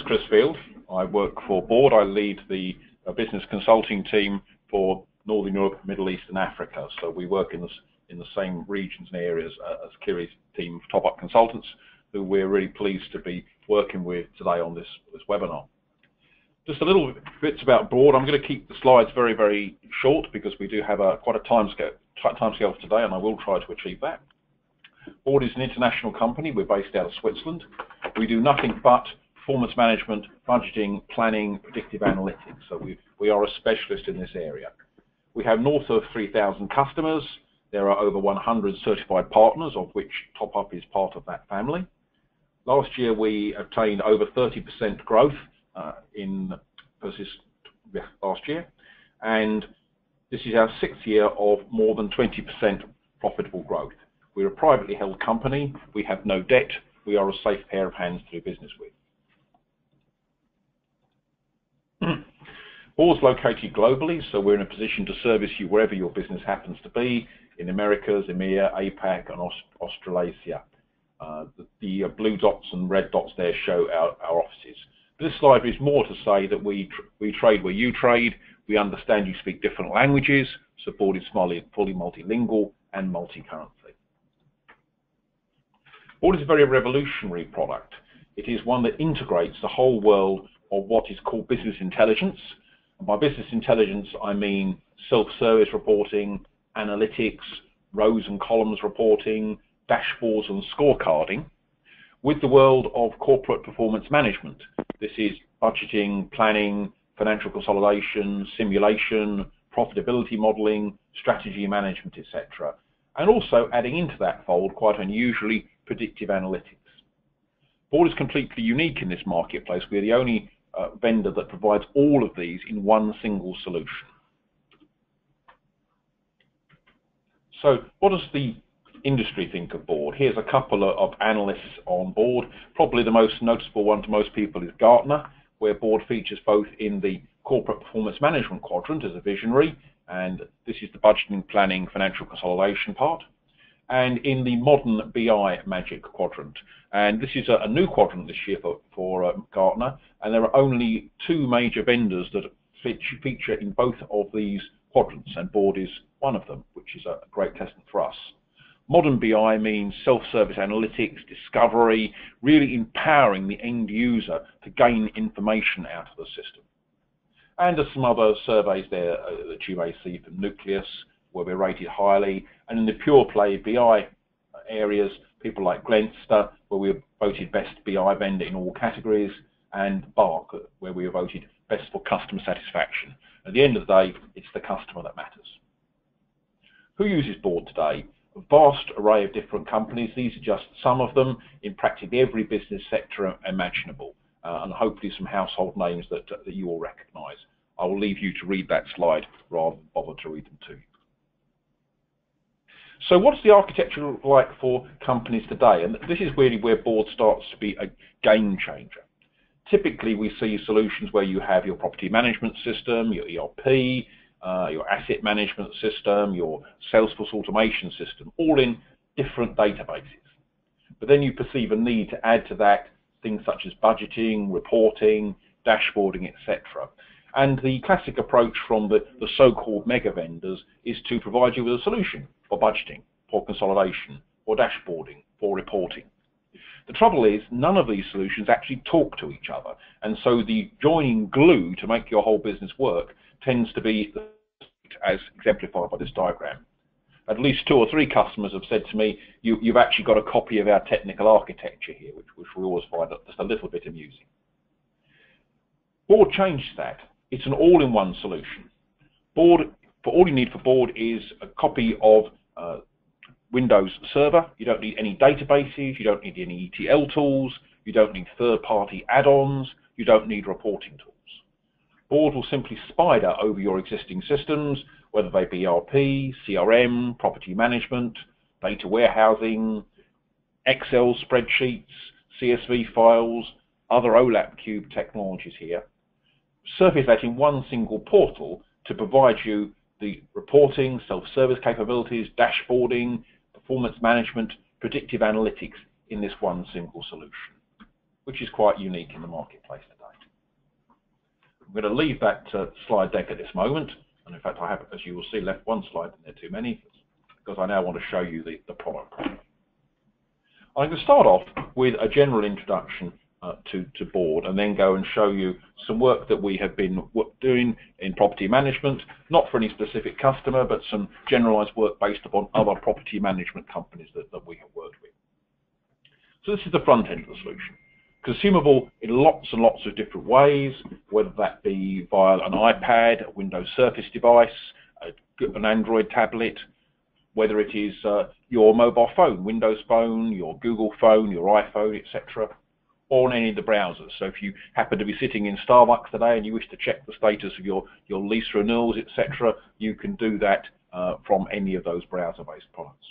Chris Field. I work for Board. I lead the business consulting team for Northern Europe, Middle East and Africa. So we work in the same regions and areas as Kiri's team of TopUp consultants, who we're really pleased to be working with today on this webinar. Just a little bits about Board. I'm going to keep the slides very, very short because we do have quite a time scale today, and I will try to achieve that. Board is an international company. We're based out of Switzerland. We do nothing but performance management, budgeting, planning, predictive analytics. So we are a specialist in this area. We have north of 3,000 customers. There are over 100 certified partners, of which TopUp is part of that family. Last year, we obtained over 30% growth versus last year. And this is our 6th year of more than 20% profitable growth. We're a privately held company. We have no debt. We are a safe pair of hands to do business with. Board's located globally, so we're in a position to service you wherever your business happens to be, in Americas, EMEA, APAC and Australasia. The blue dots and red dots there show our offices. This slide is more to say that we trade where you trade. We understand you speak different languages, so Board is fully multilingual and multi-currency. Board is a very revolutionary product. It is one that integrates the whole world of what is called business intelligence. And by business intelligence, I mean self-service reporting, analytics, rows and columns reporting, dashboards and scorecarding, with the world of corporate performance management. This is budgeting, planning, financial consolidation, simulation, profitability modeling, strategy management, etc. And also adding into that fold, quite unusually, predictive analytics. Board is completely unique in this marketplace. We're the only vendor that provides all of these in one single solution. So what does the industry think of Board? Here's a couple of analysts on Board. Probably the most noticeable one to most people is Gartner, where Board features both in the corporate performance management quadrant as a visionary, and this is the budgeting, planning, financial consolidation part, and in the modern BI magic quadrant. And this is a new quadrant this year for Gartner, and there are only 2 major vendors that feature in both of these quadrants, and Board is one of them, which is a great testament for us. Modern BI means self-service analytics, discovery, really empowering the end user to gain information out of the system. And there's some other surveys there that you may see from Nucleus, where we're rated highly, and in the pure play BI areas, people like Glenstar, where we were voted best BI vendor in all categories, and Bark, where we were voted best for customer satisfaction. At the end of the day, it's the customer that matters. Who uses Board today? A vast array of different companies. These are just some of them in practically every business sector imaginable, and hopefully some household names that you will recognize. I will leave you to read that slide rather than bother to read them to you. So what's the architecture like for companies today? And this is really where Board starts to be a game changer. Typically, we see solutions where you have your property management system, your ERP, your asset management system, your Salesforce automation system, all in different databases. But then you perceive a need to add to that things such as budgeting, reporting, dashboarding, etc. And the classic approach from the so-called mega vendors is to provide you with a solution for budgeting, for consolidation, for dashboarding, for reporting. The trouble is, none of these solutions actually talk to each other, and so the joining glue to make your whole business work tends to be as exemplified by this diagram. At least 2 or 3 customers have said to me, you've actually got a copy of our technical architecture here, which we always find just a little bit amusing. Board changed that. It's an all-in-one solution. Board, for all you need for Board is a copy of Windows Server. You don't need any databases, you don't need any ETL tools, you don't need third-party add-ons, you don't need reporting tools. Board will simply spider over your existing systems, whether they be ERP, CRM, property management, data warehousing, Excel spreadsheets, CSV files, other OLAP cube technologies here. Surface that in one single portal to provide you the reporting, self-service capabilities, dashboarding, performance management, predictive analytics in this one single solution. which is quite unique in the marketplace today. I'm going to leave that slide deck at this moment, and in fact I have, as you will see, left one slide in there too many, because I now want to show you the product. I'm going to start off with a general introduction to board, and then go and show you some work that we have been doing in property management, not for any specific customer, but some generalized work based upon other property management companies that we have worked with. So this is the front end of the solution. Consumable in lots and lots of different ways, whether that be via an iPad, a Windows Surface device, an Android tablet, whether it is your mobile phone, Windows Phone, your Google phone, your iPhone, etc., or on any of the browsers. So if you happen to be sitting in Starbucks today and you wish to check the status of your lease renewals, etc., you can do that from any of those browser-based products.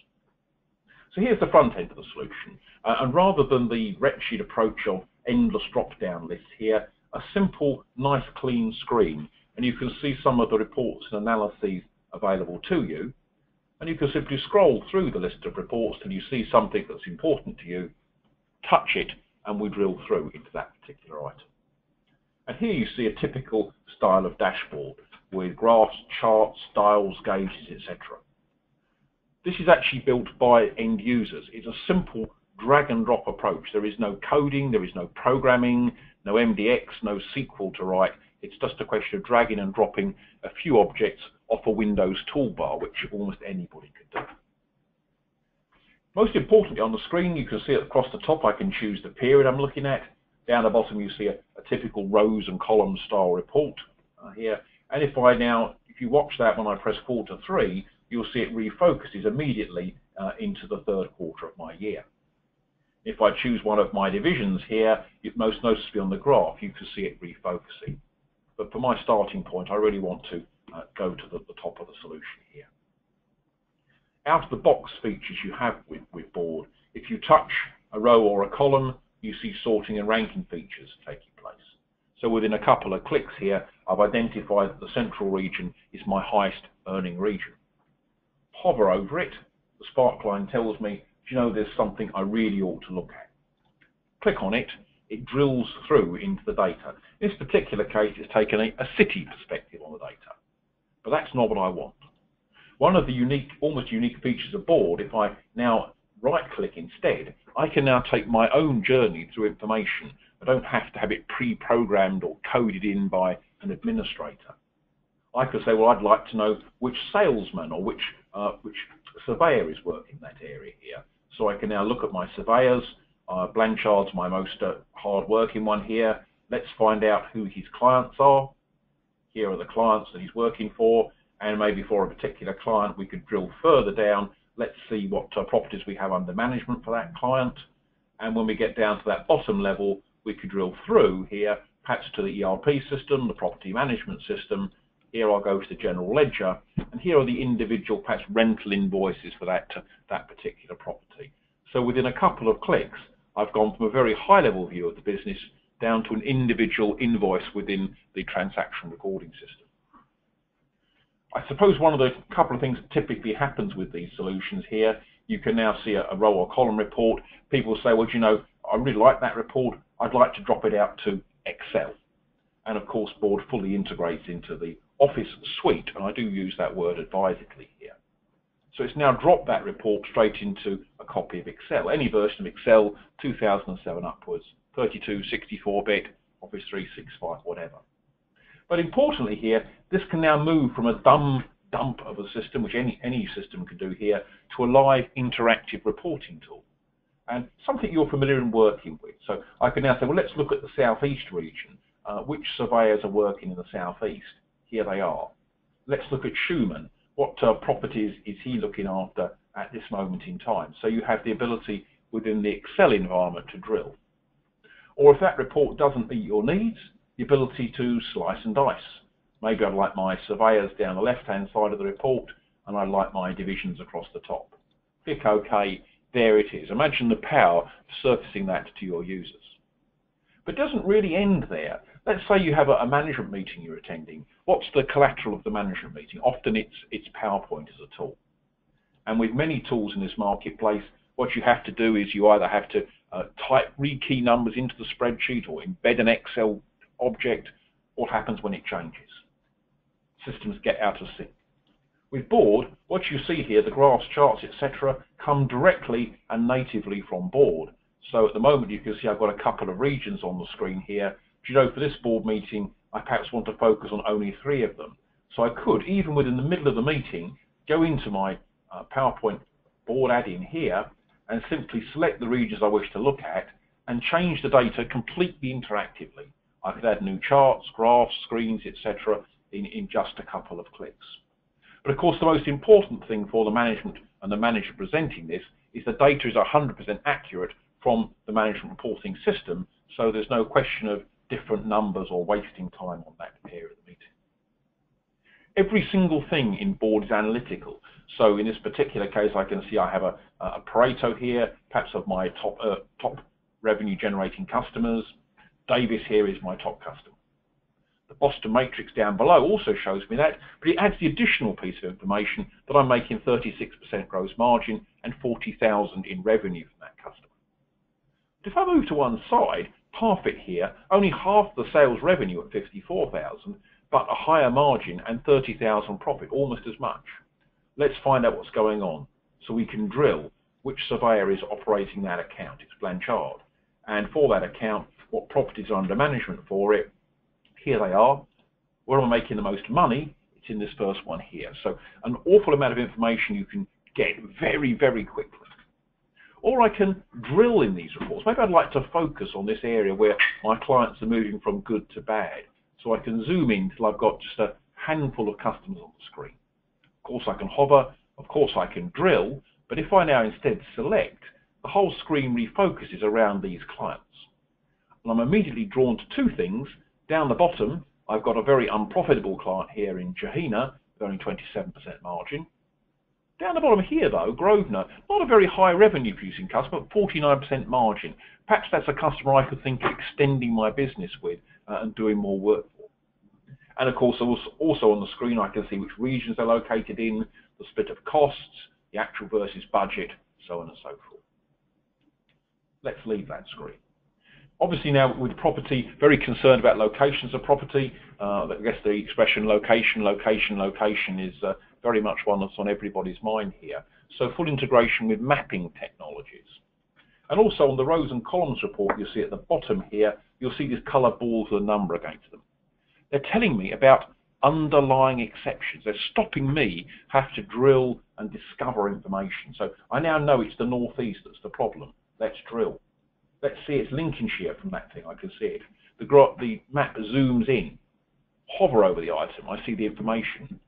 So here's the front end of the solution. And rather than the wretched approach of endless drop-down lists here, a simple, nice, clean screen, and you can see some of the reports and analyses available to you. And you can simply scroll through the list of reports till you see something that's important to you, touch it, and we drill through into that particular item. And here you see a typical style of dashboard with graphs, charts, dials, gauges, etc. This is actually built by end users. It's a simple drag and drop approach. There is no coding, there is no programming, no MDX, no SQL to write. It's just a question of dragging and dropping a few objects off a Windows toolbar, which almost anybody could do. Most importantly, on the screen, you can see across the top, I can choose the period I'm looking at. Down the bottom, you see a typical rows and columns style report here. And if you watch that when I press quarter 3, you'll see it refocuses immediately into the third quarter of my year. If I choose one of my divisions here, most noticeably on the graph, you can see it refocusing. But for my starting point, I really want to go to the top of the solution here. Out of the box features you have with board, if you touch a row or a column, you see sorting and ranking features taking place. So within a couple of clicks here, I've identified that the central region is my highest earning region. Hover over it, the sparkline tells me, do you know, there's something I really ought to look at. Click on it, it drills through into the data. In this particular case, it's taken a city perspective on the data, but that's not what I want. One of the almost unique features of board, if I now right-click instead, I can now take my own journey through information. I don't have to have it pre-programmed or coded in by an administrator. I could say, well, I'd like to know which salesman or which surveyor is working in that area here. So I can now look at my surveyors. Blanchard's my most hard-working one here. Let's find out who his clients are. Here are the clients that he's working for. And maybe for a particular client, we could drill further down. Let's see what properties we have under management for that client. And when we get down to that bottom level, we could drill through here, perhaps to the ERP system, the property management system. Here I'll go to the general ledger, and here are the individual, perhaps rental invoices for that particular property. So within a couple of clicks, I've gone from a very high-level view of the business down to an individual invoice within the transaction recording system. I suppose one of the couple of things that typically happens with these solutions here, you can now see a row or column report. People say, well, you know, I really like that report. I'd like to drop it out to Excel. And of course, board fully integrates into the Office suite, and I do use that word advisedly here. So it's now dropped that report straight into a copy of Excel. Any version of Excel, 2007 upwards, 32, 64-bit, Office 365, whatever. But importantly here, this can now move from a dumb dump of a system, which any system can do here, to a live interactive reporting tool. And something you're familiar in working with. So I can now say, well, let's look at the Southeast region. Which surveyors are working in the Southeast? Here they are. Let's look at Schumann. What properties is he looking after at this moment in time? So you have the ability within the Excel environment to drill. Or if that report doesn't meet your needs, the ability to slice and dice. Maybe I'd like my surveyors down the left-hand side of the report, and I'd like my divisions across the top. Click OK, there it is. Imagine the power of surfacing that to your users. But it doesn't really end there. Let's say you have a management meeting you're attending. What's the collateral of the management meeting? Often it's PowerPoint as a tool. And with many tools in this marketplace, what you have to do is you either have to type rekey numbers into the spreadsheet or embed an Excel object, what happens when it changes? Systems get out of sync. With Board, what you see here, the graphs, charts, etc., come directly and natively from Board. So at the moment you can see I've got a couple of regions on the screen here. But you know, for this board meeting, I perhaps want to focus on only 3 of them. So I could, even within the middle of the meeting, go into my PowerPoint board add-in here and simply select the regions I wish to look at and change the data completely interactively. I could add new charts, graphs, screens, etc. in just a couple of clicks. But of course, the most important thing for the management and the manager presenting this is the data is 100% accurate from the management reporting system, so there's no question of different numbers or wasting time on that area of the meeting. Every single thing in Board is analytical. So in this particular case, I can see I have a Pareto here, perhaps of my top revenue generating customers. Davis here is my top customer. The Boston matrix down below also shows me that, but it adds the additional piece of information that I'm making 36% gross margin and 40,000 in revenue from that customer. But if I move to one side, half it here, only half the sales revenue at 54,000, but a higher margin and 30,000 profit, almost as much. Let's find out what's going on so we can drill which surveyor is operating that account. It's Blanchard. And for that account, what properties are under management for it. Here they are. Where am I making the most money? It's in this first one here. So an awful amount of information you can get very, very quickly. Or I can drill in these reports. Maybe I'd like to focus on this area where my clients are moving from good to bad. So I can zoom in till I've got just a handful of customers on the screen. Of course I can hover, of course I can drill, but if I now instead select, the whole screen refocuses around these clients. And I'm immediately drawn to 2 things. Down the bottom, I've got a very unprofitable client here in Jahina, with only 27% margin. Down the bottom here though, Grosvenor, not a very high revenue producing customer, but 49% margin. Perhaps that's a customer I could think of extending my business with and doing more work for. And of course, also on the screen, I can see which regions they're located in, the split of costs, the actual versus budget, so on and so forth. Let's leave that screen. Obviously now with property, very concerned about locations of property. I guess the expression location is very much one that's on everybody's mind here. So full integration with mapping technologies. And also on the rows and columns report, you'll see at the bottom here, you'll see these colour balls with a number against them. They're telling me about underlying exceptions. They're stopping me have to drill and discover information. So I now know it's the northeast that's the problem. Let's drill. Let's see it's Lincolnshire from that thing. I can see it. The map zooms in. Hover over the item. I see the information.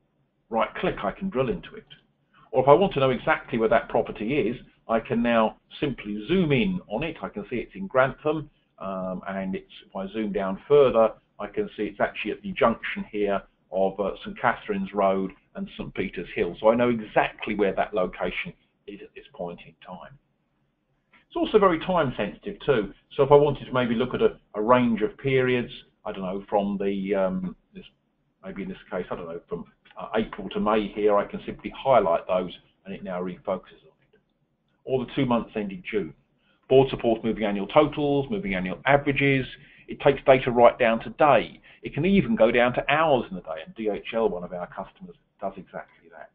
Right click, I can drill into it. Or if I want to know exactly where that property is, I can now simply zoom in on it. I can see it's in Grantham, and if I zoom down further, I can see it's actually at the junction here of St Catherine's Road and St Peter's Hill. So I know exactly where that location is at this point in time. It's also very time sensitive too. So if I wanted to maybe look at a range of periods, I don't know, from the, maybe in this case, I don't know, from April to May here, I can simply highlight those and it now refocuses on it. Or the 2 months ending June. Board supports moving annual totals, moving annual averages. It takes data right down to day. It can even go down to hours in the day, and DHL, one of our customers, does exactly that.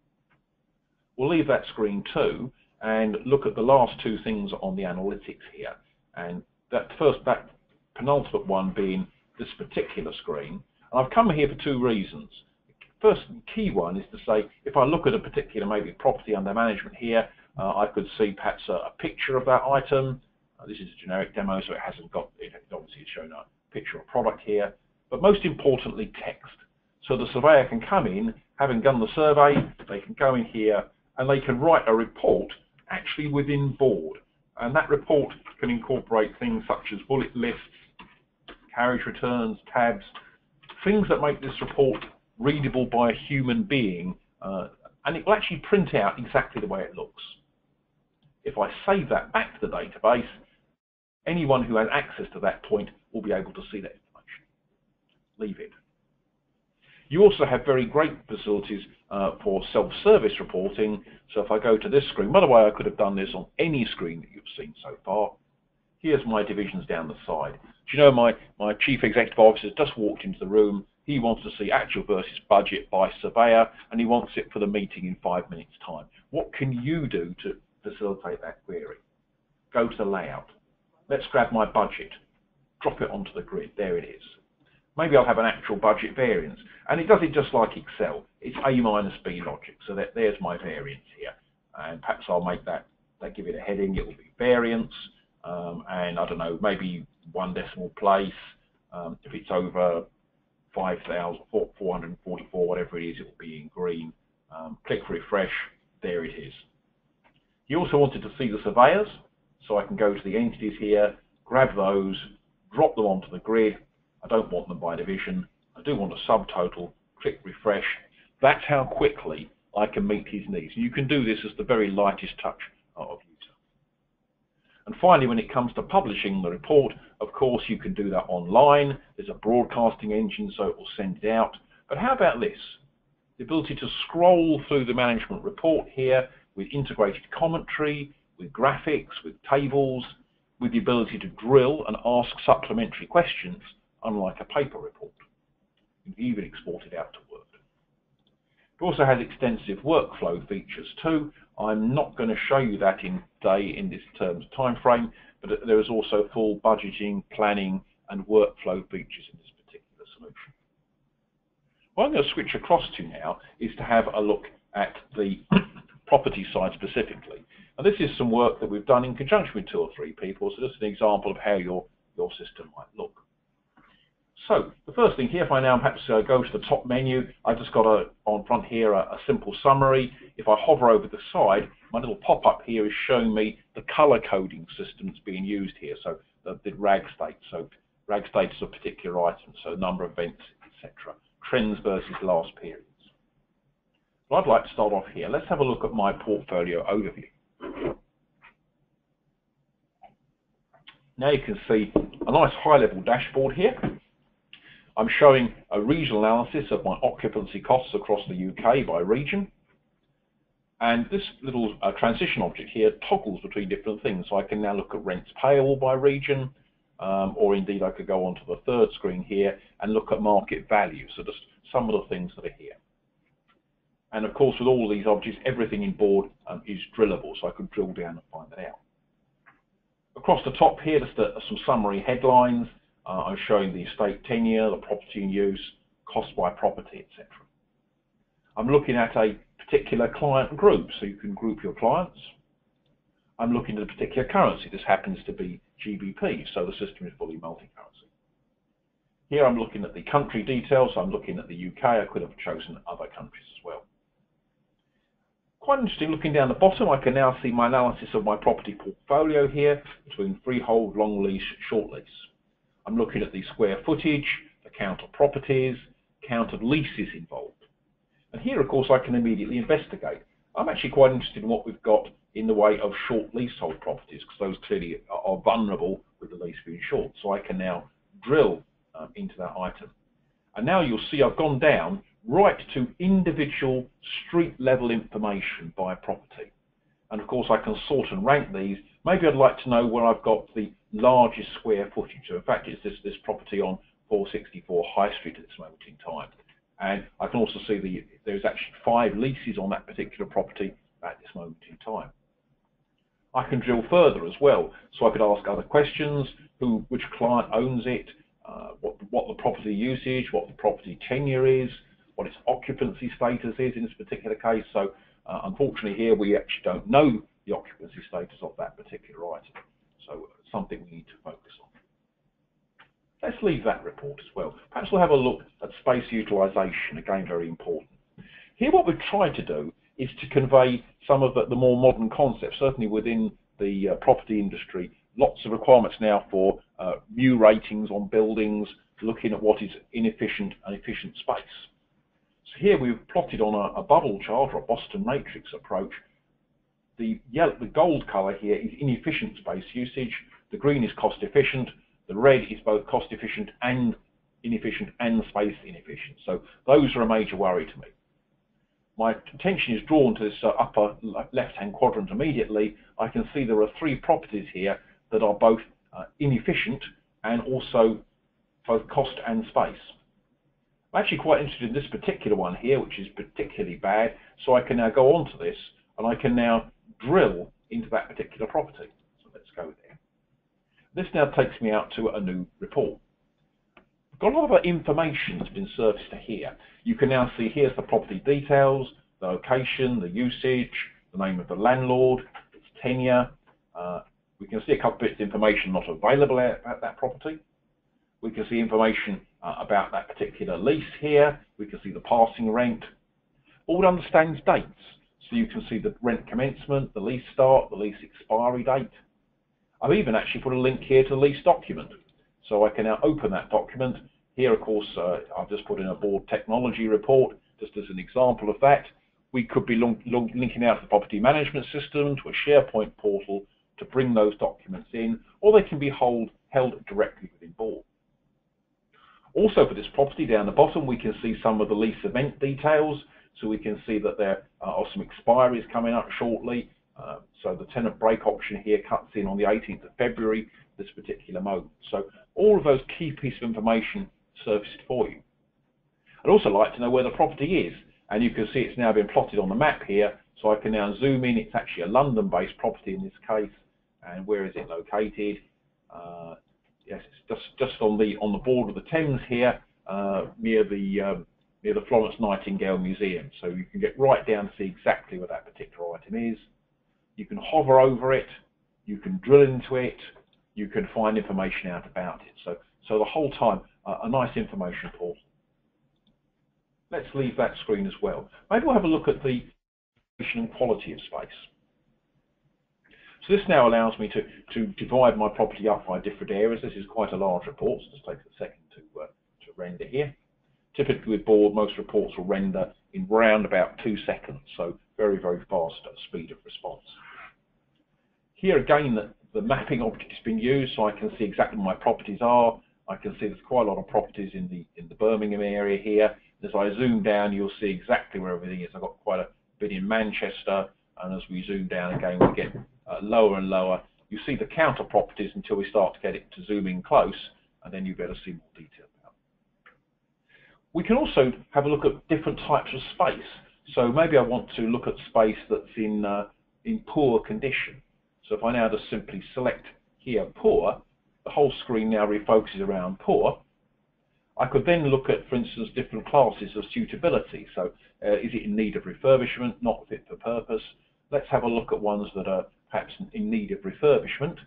We'll leave that screen too and look at the last 2 things on the analytics here. And that penultimate one being this particular screen. And I've come here for 2 reasons. First key one is to say, if I look at a particular maybe property under management here, I could see perhaps a picture of that item. This is a generic demo, so it hasn't got, it obviously is showing a picture of product here, but most importantly, text. So the surveyor can come in, having done the survey, they can go in here and they can write a report actually within Board. And that report can incorporate things such as bullet lists, carriage returns, tabs, things that make this report readable by a human being, and it will actually print out exactly the way it looks. If I save that back to the database, anyone who has access to that point will be able to see that information. Leave it. You also have very great facilities for self-service reporting. So if I go to this screen, by the way, I could have done this on any screen that you've seen so far. Here's my divisions down the side. Do you know my chief executive officer just walked into the room. He wants to see actual versus budget by surveyor, and he wants it for the meeting in 5 minutes' time. What can you do to facilitate that query? Go to the layout. Let's grab my budget. Drop it onto the grid. There it is. Maybe I'll have an actual budget variance. And it does it just like Excel. It's A minus B logic. So there's my variance here. And perhaps I'll make that give it a heading. It will be variance. And I don't know, maybe 1 decimal place. If it's over 5,444, whatever it is, it will be in green. Click refresh. There it is. You also wanted to see the surveyors. So I can go to the entities here, grab those, drop them onto the grid. I don't want them by division. I do want a subtotal. Click refresh. That's how quickly I can meet his needs. You can do this as the very lightest touch of user. And finally, when it comes to publishing the report, of course, you can do that online. There's a broadcasting engine, so it will send it out. But how about this? The ability to scroll through the management report here with integrated commentary, with graphics, with tables, with the ability to drill and ask supplementary questions, unlike a paper report. You can even export it out to Word. It also has extensive workflow features too. I'm not going to show you that in this term's time frame, but there is also full budgeting, planning, and workflow features in this particular solution. What I'm going to switch across to now is to have a look at the property side specifically. And this is some work that we've done in conjunction with 2 or 3 people, so just an example of how your system might look. So the first thing here, if I now perhaps go to the top menu, I've just got on front here a simple summary. If I hover over the side, my little pop-up here is showing me the color coding system that's being used here. So the RAG state. So RAG state is a particular item, so number of events, etc. Trends versus last periods. Well, I'd like to start off here. Let's have a look at my portfolio overview. Now you can see a nice high-level dashboard here. I'm showing a regional analysis of my occupancy costs across the UK by region. And this little transition object here toggles between different things. So I can now look at rents payable by region, or indeed I could go onto the third screen here and look at market value. So just some of the things that are here. And of course, with all these objects, everything in board is drillable, so I could drill down and find that out. Across the top here, just some summary headlines. I'm showing the estate tenure, the property in use, cost by property, etc. I'm looking at a particular client group, so you can group your clients. I'm looking at a particular currency. This happens to be GBP, so the system is fully multi-currency. Here I'm looking at the country details, so I'm looking at the UK. I could have chosen other countries as well. Quite interesting, looking down the bottom, I can now see my analysis of my property portfolio here between freehold, long lease, short lease. I'm looking at the square footage, the count of properties, count of leases involved. And here, of course, I can immediately investigate. I'm actually quite interested in what we've got in the way of short leasehold properties, because those clearly are vulnerable with the lease being short. So I can now drill into that item. And now you'll see I've gone down right to individual street level information by property. And of course I can sort and rank these. Maybe I'd like to know where I've got the largest square footage. So in fact it's this property on 464 High Street at this moment in time. And I can also see there's actually 5 leases on that particular property at this moment in time. I can drill further as well. So I could ask other questions, which client owns it, what the property usage, what the property tenure is, what its occupancy status is in this particular case. So unfortunately here we actually don't know the occupancy status of that particular item. So it's something we need to focus on. Let's leave that report as well. Perhaps we'll have a look at space utilization, again very important. Here what we've tried to do is to convey some of the more modern concepts, certainly within the property industry. Lots of requirements now for new ratings on buildings, looking at what is inefficient and efficient space. So here we've plotted on a bubble chart or a Boston matrix approach. The gold color here is inefficient space usage, the green is cost efficient, the red is both cost efficient and inefficient and space inefficient. So those are a major worry to me. My attention is drawn to this upper left-hand quadrant immediately. I can see there are 3 properties here that are both inefficient and also both cost and space. I'm actually quite interested in this particular one here, which is particularly bad, so I can now go on to this and I can now drill into that particular property. So let's go there. This now takes me out to a new report. Got a lot of information that's been surfaced here. You can now see here's the property details, the location, the usage, the name of the landlord, its tenure. We can see a couple bits of information not available about that property. We can see information about that particular lease here. We can see the passing rent. All understands dates. So you can see the rent commencement, the lease start, the lease expiry date. I've even actually put a link here to the lease document. So I can now open that document. Here, of course, I've just put in a board technology report, just as an example of that. We could be linking out to the property management system, to a SharePoint portal to bring those documents in, or they can be held directly within board. Also for this property down the bottom, we can see some of the lease event details. So we can see that there are some expiries coming up shortly. So the tenant break option here cuts in on the 18th of February, this particular moment. So all of those key pieces of information surfaced for you. I'd also like to know where the property is. And you can see it's now been plotted on the map here. So I can now zoom in. It's actually a London-based property in this case. And where is it located? Yes, it's just on the border of the Thames here, near the Florence Nightingale Museum. So you can get right down to see exactly where that particular item is. You can hover over it. You can drill into it. You can find information out about it. So the whole time, a nice information portal. Let's leave that screen as well. Maybe we'll have a look at the and quality of space. So this now allows me to divide my property up by different areas. This is quite a large report, so this takes a second to render here. Typically with board, most reports will render in round about 2 seconds, so very, very fast speed of response. Here again, the mapping object has been used, so I can see exactly where my properties are. I can see there's quite a lot of properties in the Birmingham area here. As I zoom down, you'll see exactly where everything is. I've got quite a bit in Manchester, and as we zoom down again, we get lower and lower. You see the counter properties until we start to get it to zoom in close, and then you better see more detail about it. We can also have a look at different types of space. So maybe I want to look at space that's in poor condition. So if I now just simply select here poor, the whole screen now refocuses around poor. I could then look at, for instance, different classes of suitability. So is it in need of refurbishment, not fit for purpose? Let's have a look at ones that are perhaps in need of refurbishment.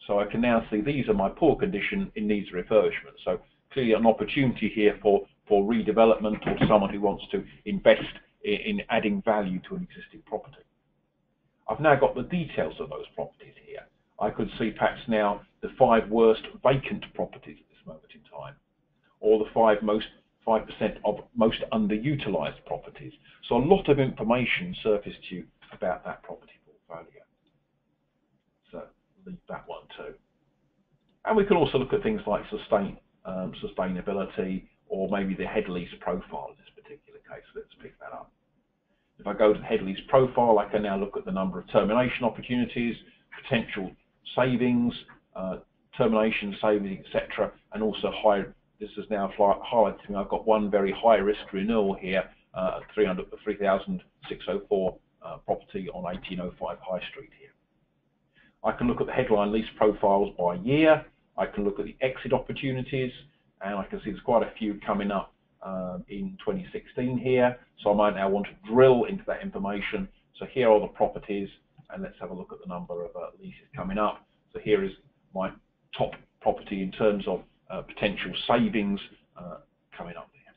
So I can now see these are my poor condition in needs of refurbishment. So clearly an opportunity here for redevelopment or someone who wants to invest in adding value to an existing property. I've now got the details of those properties here. I could see perhaps now the 5 worst vacant properties at this moment in time, or the 5% of most underutilized properties. So a lot of information surfaced to you about that property portfolio. So leave that one too. And we can also look at things like sustainability, or maybe the head lease profile in this particular case. Let's pick that up. If I go to the head lease profile, I can now look at the number of termination opportunities, potential savings, termination savings, etc., and also this is now highlighted to me. I've got one very high risk renewal here, 3,604 property on 1805 High Street here. I can look at the headline lease profiles by year. I can look at the exit opportunities, and I can see there's quite a few coming up in 2016 here. So I might now want to drill into that information. So here are the properties, and let's have a look at the number of leases coming up. So here is my top property in terms of potential savings coming up there.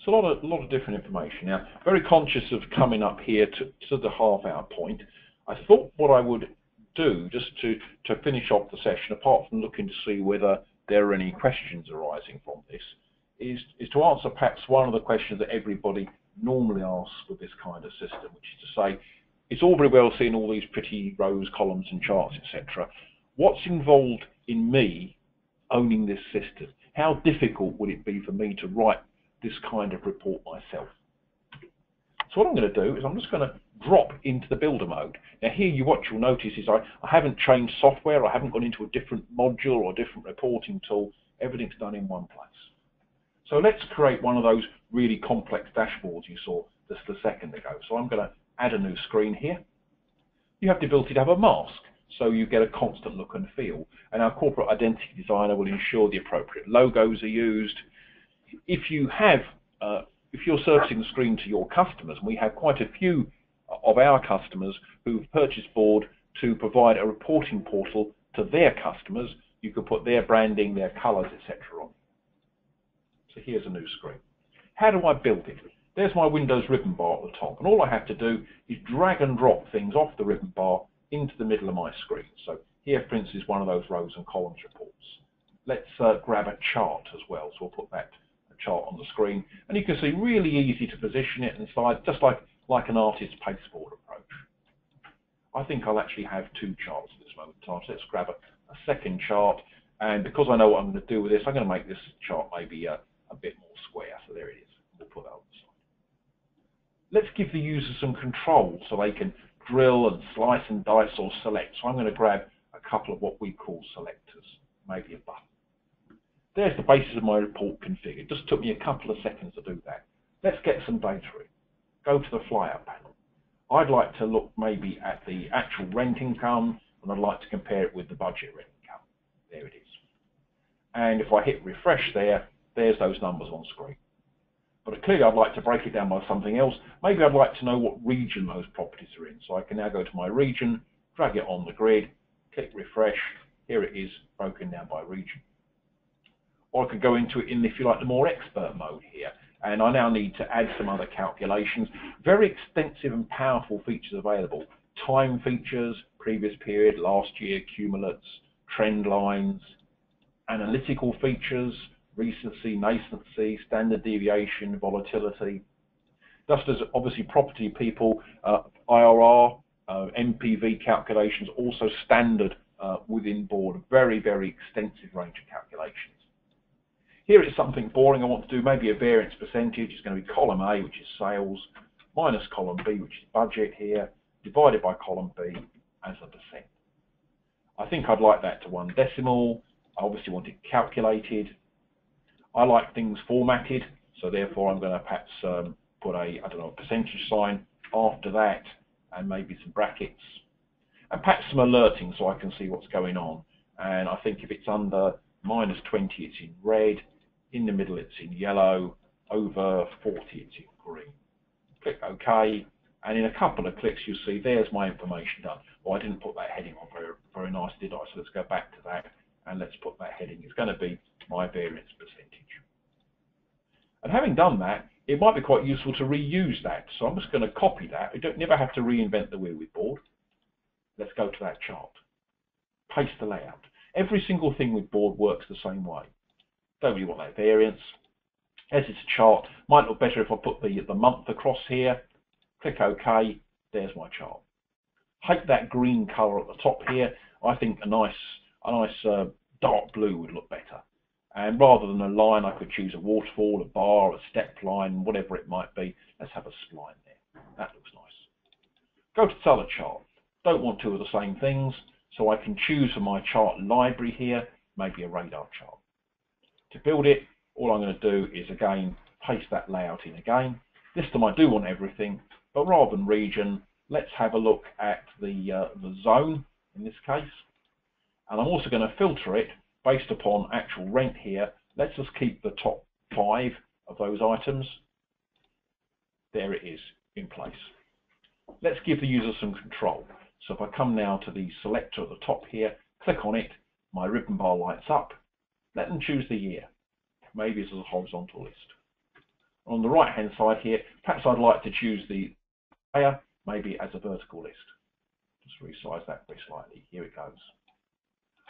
So a lot of different information. Now, very conscious of coming up here to the half-hour point. I thought what I would do, just to finish off the session, apart from looking to see whether there are any questions arising from this, is to answer perhaps one of the questions that everybody normally asks with this kind of system, which is to say, it's all very well seeing all these pretty rows, columns and charts, etc. What's involved in me owning this system? How difficult would it be for me to write this kind of report myself? So what I'm going to do is I'm just going to drop into the builder mode. Now here what you'll notice is I haven't changed software, I haven't gone into a different module or a different reporting tool, everything's done in one place. So let's create one of those really complex dashboards you saw just a second ago. So I'm going to add a new screen here. You have the ability to have a mask, so you get a constant look and feel. And our corporate identity designer will ensure the appropriate logos are used. If you're servicing the screen to your customers, and we have quite a few of our customers who've purchased Board to provide a reporting portal to their customers, you can put their branding, their colors, etc. on. So here's a new screen. How do I build it? There's my Windows ribbon bar at the top, and all I have to do is drag and drop things off the ribbon bar into the middle of my screen. So here, for instance, is one of those rows and columns reports. Let's grab a chart as well, so we'll put that chart on the screen, and you can see really easy to position it and slide, just like an artist's pasteboard approach. I think I'll actually have two charts at this moment in time, so let's grab a second chart, and because I know what I'm going to do with this, I'm going to make this chart maybe a bit more square. So there it is. We'll put that on the side. Let's give the user some control so they can drill and slice and dice or select. So I'm going to grab a couple of what we call selectors, maybe a button. There's the basis of my report configured. It just took me a couple of seconds to do that. Let's get some data in. Go to the flyout panel. I'd like to look maybe at the actual rent income, and I'd like to compare it with the budget rent income. There it is. And if I hit refresh there, there's those numbers on screen. But clearly I'd like to break it down by something else. Maybe I'd like to know what region those properties are in. So I can now go to my region, drag it on the grid, click refresh. Here it is, broken down by region. Or I could go into it in, if you like, the more expert mode here. And I now need to add some other calculations. Very extensive and powerful features available. Time features, previous period, last year, cumulates, trend lines, analytical features, recency, nascency, standard deviation, volatility. Just as obviously property people, IRR, MPV calculations, also standard within Board, very, very extensive range of calculations. Here it's something boring I want to do, maybe a variance percentage. It's going to be column A, which is sales, minus column B, which is budget here, divided by column B as a percent. I think I'd like that to one decimal. I obviously want it calculated. I like things formatted, so therefore I'm going to perhaps put a percentage sign after that, and maybe some brackets, and perhaps some alerting so I can see what's going on. And I think if it's under minus 20, it's in red. In the middle, it's in yellow. Over 40, it's in green. Click OK, and in a couple of clicks, you'll see there's my information done. Well, I didn't put that heading on very nice, did I? So let's go back to that, and let's put that heading. It's going to be my variance percentage. And having done that, it might be quite useful to reuse that. So I'm just going to copy that. You don't never have to reinvent the wheel with Board. Let's go to that chart. Paste the layout. Every single thing with Board works the same way. Don't really want that variance. As it's a chart, might look better if I put the month across here. Click OK. There's my chart. Hate that green colour at the top here. I think a nice dark blue would look better. And rather than a line, I could choose a waterfall, a bar, a step line, whatever it might be. Let's have a spline there. That looks nice. Go to color chart. Don't want two of the same things, so I can choose from my chart library here, maybe a radar chart. To build it, all I'm going to do is again paste that layout in again. This time I do want everything, but rather than region, let's have a look at the zone in this case. And I'm also going to filter it based upon actual rent here. Let's just keep the top 5 of those items. There it is in place. Let's give the user some control. So if I come now to the selector at the top here, click on it, my ribbon bar lights up. Let them choose the year. Maybe it's as a horizontal list. On the right hand side here, perhaps I'd like to choose the layer, maybe as a vertical list. Just resize that very slightly. Here it goes.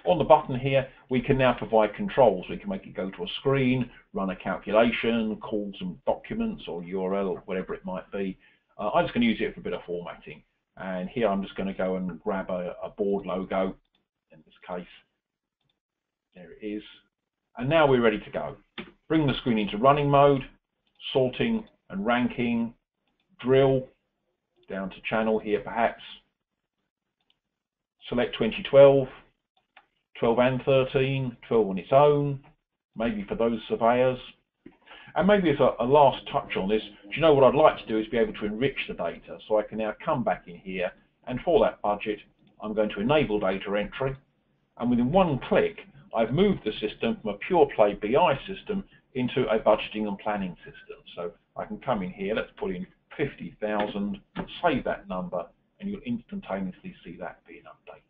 On the button here, we can now provide controls. We can make it go to a screen, run a calculation, call some documents or URL or whatever it might be. I'm just going to use it for a bit of formatting. And here I'm just going to go and grab a Board logo, in this case. There it is. And now we're ready to go. Bring the screen into running mode, sorting and ranking, drill down to channel here perhaps, select 2012, 12 and 13, 12 on its own, maybe for those surveyors. And maybe as a last touch on this, do you know what I'd like to do is be able to enrich the data. So I can now come back in here, and for that budget, I'm going to enable data entry. And within one click, I've moved the system from a pure play BI system into a budgeting and planning system. So I can come in here, let's put in 50,000, save that number, and you'll instantaneously see that being updated.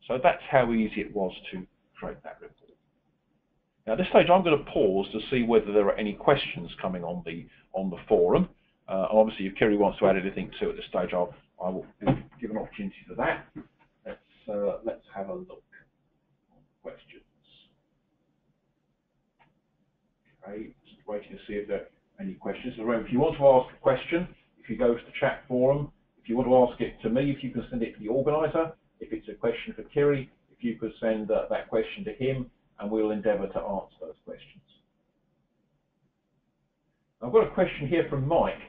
So that's how easy it was to create that report. Now at this stage I'm going to pause to see whether there are any questions coming on the forum. Obviously if Kiri wants to add anything to at this stage, I will give an opportunity for that. Let's have a look. Questions. Okay, just waiting to see if there are any questions. So if you want to ask a question, if you go to the chat forum, if you want to ask it to me, if you can send it to the organizer. If it's a question for Kiri, if you could send that question to him, and we'll endeavour to answer those questions. I've got a question here from Mike.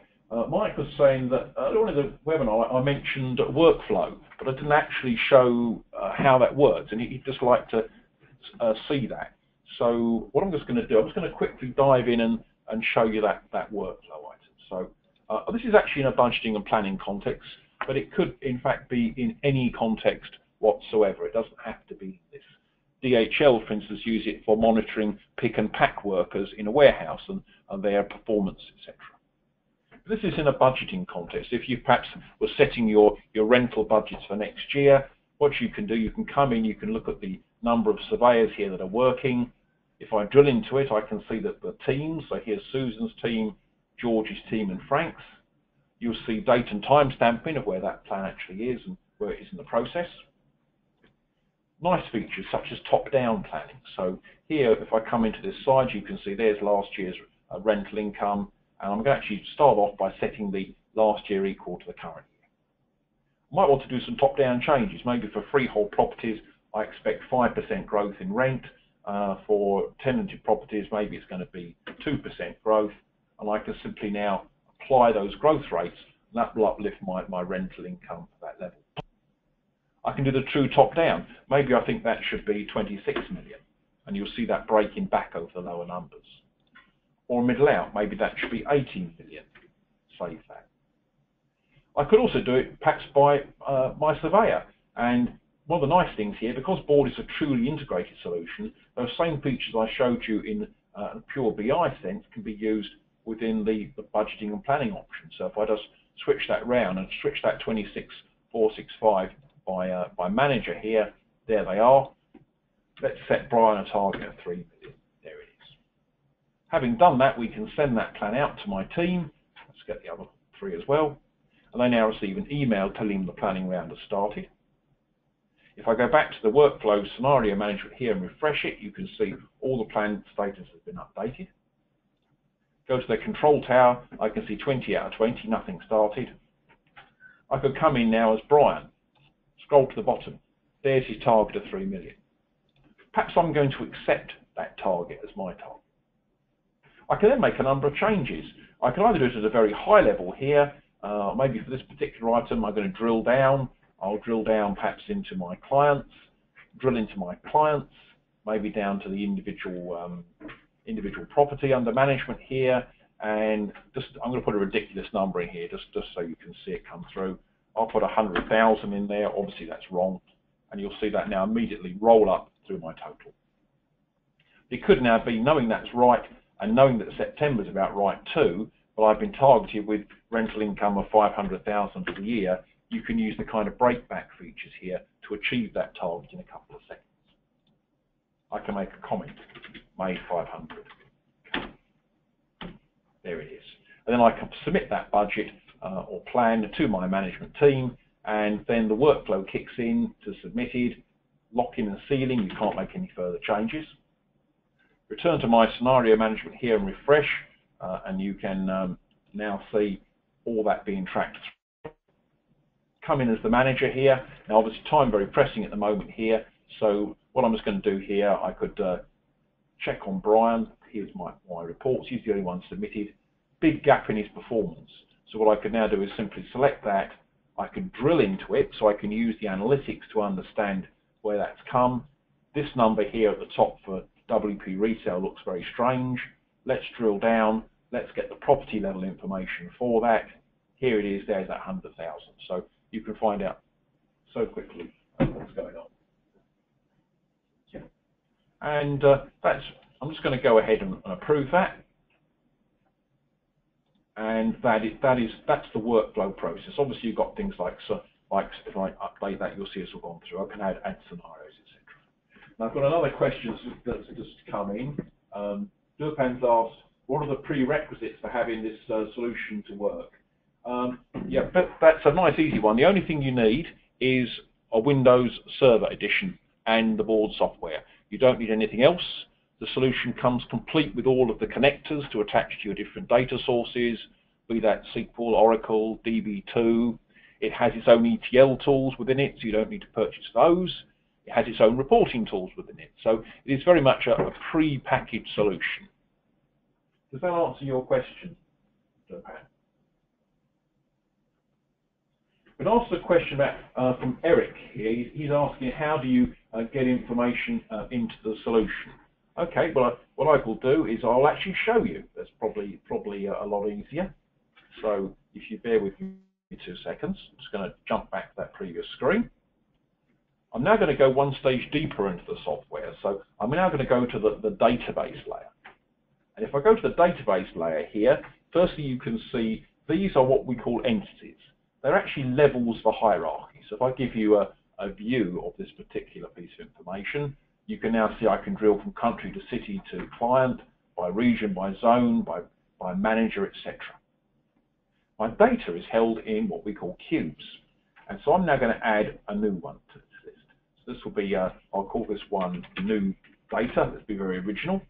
Mike was saying that earlier on in the webinar I mentioned workflow, but I didn't actually show how that works, and he'd just like to see that. So what I'm just going to do, I'm just going to quickly dive in and show you that workflow item. So this is actually in a budgeting and planning context, but it could in fact be in any context whatsoever. It doesn't have to be this. DHL, for instance, use it for monitoring pick and pack workers in a warehouse and their performance, etc. This is in a budgeting context. If you perhaps were setting your rental budgets for next year, what you can do, you can come in, you can look at the number of surveyors here that are working. If I drill into it, I can see that the teams, so here's Susan's team, George's team, and Frank's. You'll see date and time stamping of where that plan actually is and where it is in the process. Nice features such as top-down planning. So here, if I come into this side, you can see there's last year's rental income, and I'm going to actually start off by setting the last year equal to the current year. I might want to do some top-down changes. Maybe for freehold properties, I expect 5% growth in rent. For tenanted properties, maybe it's going to be 2% growth, and I can simply now apply those growth rates, and that will uplift my rental income for that level. I can do the true top-down. Maybe I think that should be 26 million, and you'll see that breaking back over the lower numbers. Or middle out, maybe that should be 18 million. Save that. I could also do it perhaps by my surveyor. And one of the nice things here, because Board is a truly integrated solution, those same features I showed you in a pure BI sense can be used within the budgeting and planning option. So if I just switch that round and switch that 26465 by manager here, there they are. Let's set Brian a target of 3 million. There it is. Having done that, we can send that plan out to my team. Let's get the other 3 as well. And they now receive an email telling them the planning round has started. If I go back to the workflow scenario management here and refresh it, you can see all the plan status has been updated. Go to the control tower, I can see 20 out of 20, nothing started. I could come in now as Brian. Scroll to the bottom. There's his target of 3 million. Perhaps I'm going to accept that target as my target. I can then make a number of changes. I can either do it at a very high level here. Maybe for this particular item, I'm going to drill down. I'll drill down perhaps into my clients, drill into my clients, maybe down to the individual property under management here, and I'm going to put a ridiculous number in here just so you can see it come through. I'll put 100,000 in there. Obviously that's wrong, and you'll see that now immediately roll up through my total. It could now be knowing that's right and knowing that September's about right too, but I've been targeted with rental income of 500,000 for the year. You can use the kind of breakback features here to achieve that target in a couple of seconds. I can make a comment, made 500. There it is. And then I can submit that budget or plan to my management team, and then the workflow kicks in to submitted, lock in and sealing, you can't make any further changes. Return to my scenario management here and refresh, and you can now see all that being tracked. Come in as the manager here. Now obviously time very pressing at the moment here, so what I'm just going to do here, I could check on Brian. Here's my reports. He's the only one submitted. Big gap in his performance. So what I can now do is simply select that. I can drill into it, so I can use the analytics to understand where that's come. This number here at the top for WP Retail looks very strange. Let's drill down. Let's get the property level information for that. Here it is, there's that 100,000. So you can find out so quickly what's going on. Yeah. And I'm just going to go ahead and approve that. And that's the workflow process. Obviously, you've got things like if I update that, you'll see it's all gone through. I can add scenarios, etc. Now, I've got another question that's just come in. Durpan's asked, what are the prerequisites for having this solution to work? Yeah, that's a nice, easy one. The only thing you need is a Windows Server edition and the board software. You don't need anything else. The solution comes complete with all of the connectors to attach to your different data sources, be that SQL, Oracle, DB2. It has its own ETL tools within it, so you don't need to purchase those. It has its own reporting tools within it. So it is very much a pre-packaged solution. Does that answer your question, Durpan? But also a question from Eric here. He's asking, how do you get information into the solution? Okay, well, what I will do is I'll actually show you. That's probably a lot easier. So if you bear with me 2 seconds, I'm just going to jump back to that previous screen. I'm now going to go one stage deeper into the software. So I'm now going to go to the database layer. And if I go to the database layer here, firstly you can see these are what we call entities. They're actually levels for hierarchy. So if I give you a view of this particular piece of information, you can now see I can drill from country to city to client, by region, by zone, by manager, etc. My data is held in what we call cubes. And so I'm now going to add a new one to this list. So this will be, I'll call this one new data. Let's be very original.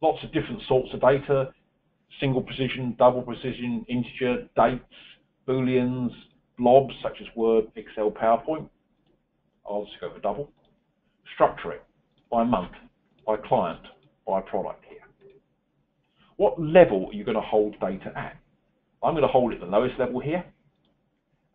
Lots of different sorts of data, single precision, double precision, integer, dates, booleans, blobs such as Word, Excel, PowerPoint. I'll just go for double. Structure it by month, by client, by product here. What level are you going to hold data at? I'm going to hold it at the lowest level here.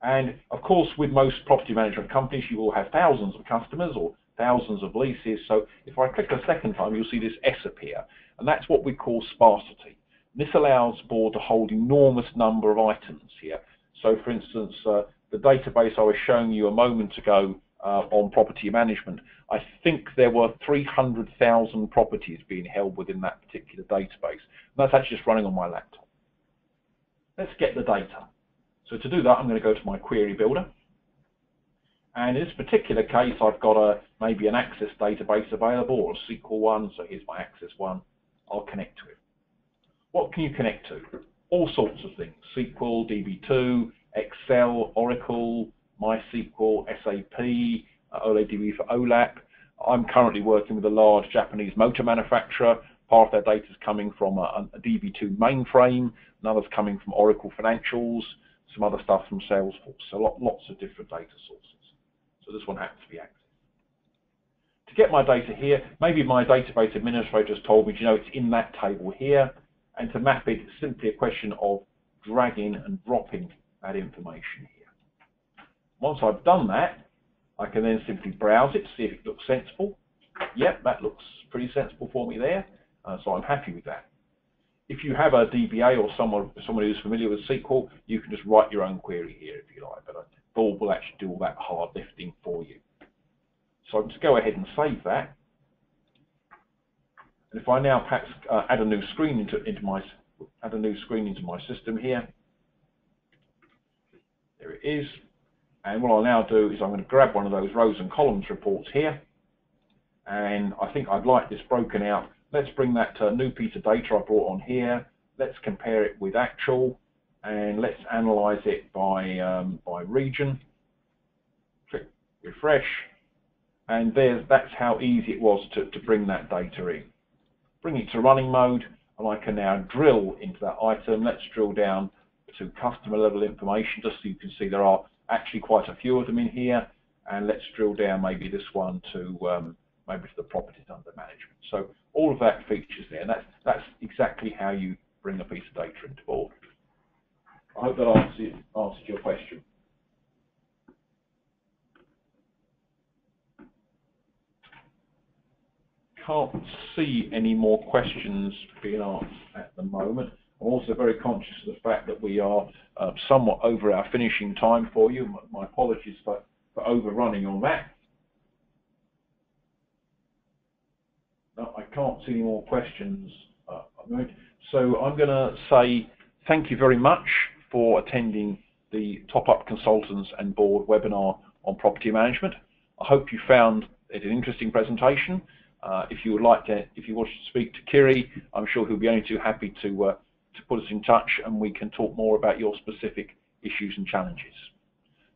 And of course, with most property management companies, you will have thousands of customers or thousands of leases. So if I click a second time, you'll see this S appear. And that's what we call sparsity. This allows board to hold enormous number of items here. So for instance, the database I was showing you a moment ago on property management, I think there were 300,000 properties being held within that particular database. And that's actually just running on my laptop. Let's get the data. So to do that, I'm going to go to my query builder. And in this particular case, I've got maybe an Access database available or a SQL one. So here's my Access one. I'll connect to it. What can you connect to? All sorts of things. SQL, DB2, Excel, Oracle, MySQL, SAP, OLADB for OLAP. I'm currently working with a large Japanese motor manufacturer. Part of their data is coming from a DB2 mainframe, another's coming from Oracle Financials, some other stuff from Salesforce. So lots of different data sources. So this one happens to be Access. To get my data here, maybe my database administrator has told me, you know, it's in that table here. And to map it, it's simply a question of dragging and dropping that information here. Once I've done that, I can then simply browse it, see if it looks sensible. Yep, that looks pretty sensible for me there. So I'm happy with that. If you have a DBA or someone who's familiar with SQL, you can just write your own query here if you like, but Board will actually do all that hard lifting for you. So I'll just go ahead and save that. And if I now perhaps add a new screen into my system here, there it is. And what I'll now do is I'm going to grab one of those rows and columns reports here, and I think I'd like this broken out. Let's bring that new piece of data I brought on here. Let's compare it with actual, and let's analyze it by region. Click refresh, and that's how easy it was to bring that data in. Bring it to running mode, and I can now drill into that item. Let's drill down to customer level information, just so you can see there are actually quite a few of them in here. And let's drill down maybe this one to maybe to the properties under management. So all of that features there, and that's exactly how you bring a piece of data into Board. I hope that answered your question. Can't see any more questions being asked at the moment. I'm also very conscious of the fact that we are somewhat over our finishing time for you. My apologies for overrunning on that. No, I can't see any more questions. So I'm going to say thank you very much for attending the TopUp Consultants and Board webinar on property management. I hope you found it an interesting presentation. If you wish to speak to Kiri, I'm sure he'll be only too happy to put us in touch, and we can talk more about your specific issues and challenges.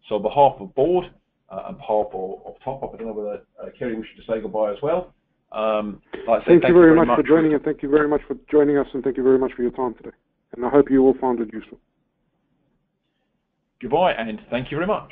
So on behalf of Board and behalf of TopUp, I don't know whether Kiri wishes to say goodbye as well. Thank you very much for joining, and thank you very much for joining us, and thank you very much for your time today. And I hope you all found it useful. Goodbye, and thank you very much.